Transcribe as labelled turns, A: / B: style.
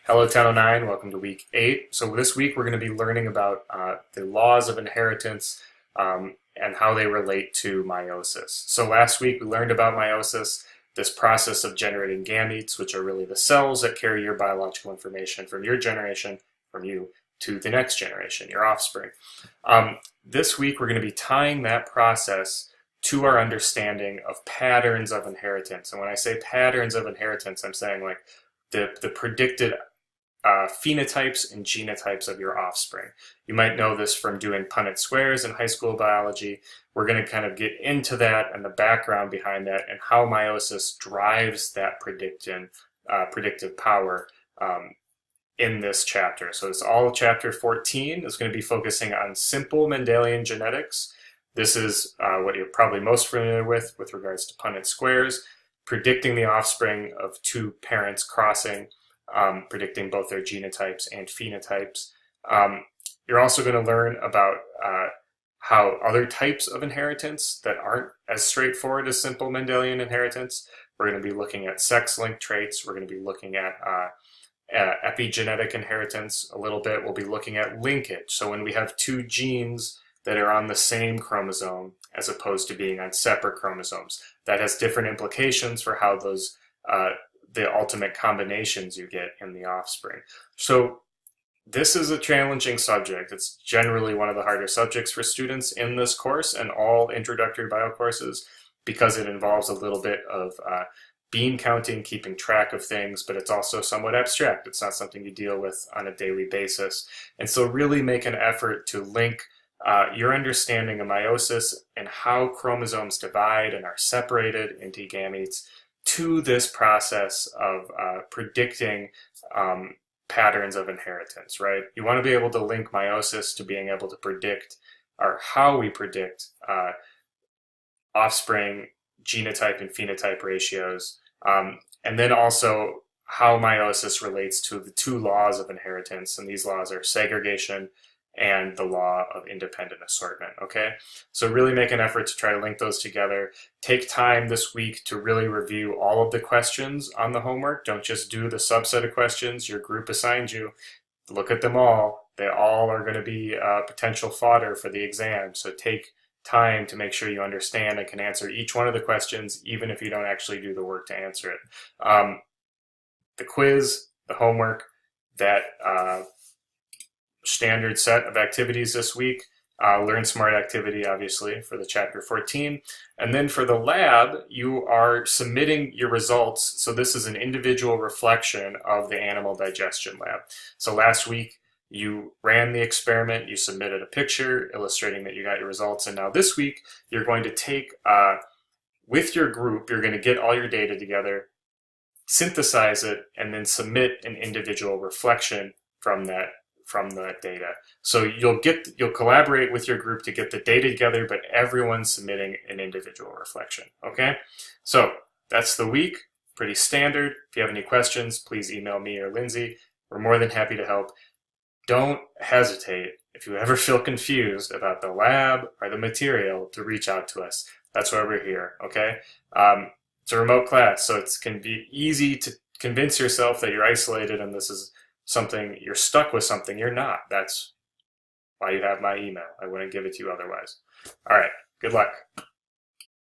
A: Hello 1009, welcome to week 8. So this week we're going to be learning about the laws of inheritance and how they relate to meiosis. So last week we learned about meiosis, this process of generating gametes, which are really the cells that carry your biological information from your generation, from you, to the next generation, your offspring. This week we're going to be tying that process to our understanding of patterns of inheritance. And when I say patterns of inheritance, I'm saying like the predicted phenotypes and genotypes of your offspring. You might know this from doing Punnett squares in high school biology. We're going to kind of get into that and the background behind that and how meiosis drives that predictive power in this chapter. So it's all chapter 14. It's going to be focusing on simple Mendelian genetics. This is what you're probably most familiar with regards to Punnett squares, predicting the offspring of two parents crossing, predicting both their genotypes and phenotypes. You're also going to learn about how other types of inheritance that aren't as straightforward as simple Mendelian inheritance. We're going to be looking at sex-linked traits. We're going to be looking at epigenetic inheritance a little bit. We'll be looking at linkage. So when we have two genes that are on the same chromosome as opposed to being on separate chromosomes, that has different implications for how those the ultimate combinations you get in the offspring. So this is a challenging subject. It's generally one of the harder subjects for students in this course and all introductory bio courses because it involves a little bit of bean counting, keeping track of things, but it's also somewhat abstract. It's not something you deal with on a daily basis. And so really make an effort to link your understanding of meiosis and how chromosomes divide and are separated into gametes to this process of predicting patterns of inheritance, right? You want to be able to link meiosis to being able to predict, or how we predict offspring genotype and phenotype ratios, and then also how meiosis relates to the two laws of inheritance, and these laws are segregation and the law of independent assortment, okay? So really make an effort to try to link those together. Take time this week to really review all of the questions on the homework. Don't just do the subset of questions your group assigned you. Look at them all. They all are going to be potential fodder for the exam. So take time to make sure you understand and can answer each one of the questions, even if you don't actually do the work to answer it. The quiz, the homework, that standard set of activities this week. Learn Smart activity, obviously, for the chapter 14. And then for the lab, you are submitting your results. So this is an individual reflection of the animal digestion lab. So last week, you ran the experiment, you submitted a picture illustrating that you got your results. And now this week, you're going to take, with your group, you're going to get all your data together, synthesize it, and then submit an individual reflection from the data. So you'll collaborate with your group to get the data together, but everyone's submitting an individual reflection, okay? So that's the week, pretty standard. If you have any questions, please email me or Lindsay. We're more than happy to help. Don't hesitate, if you ever feel confused about the lab or the material, to reach out to us. That's why we're here, okay? It's a remote class, so it can be easy to convince yourself that you're isolated and this is something, you're stuck with something. You're not. That's why you have my email. I wouldn't give it to you otherwise. All right. Good luck.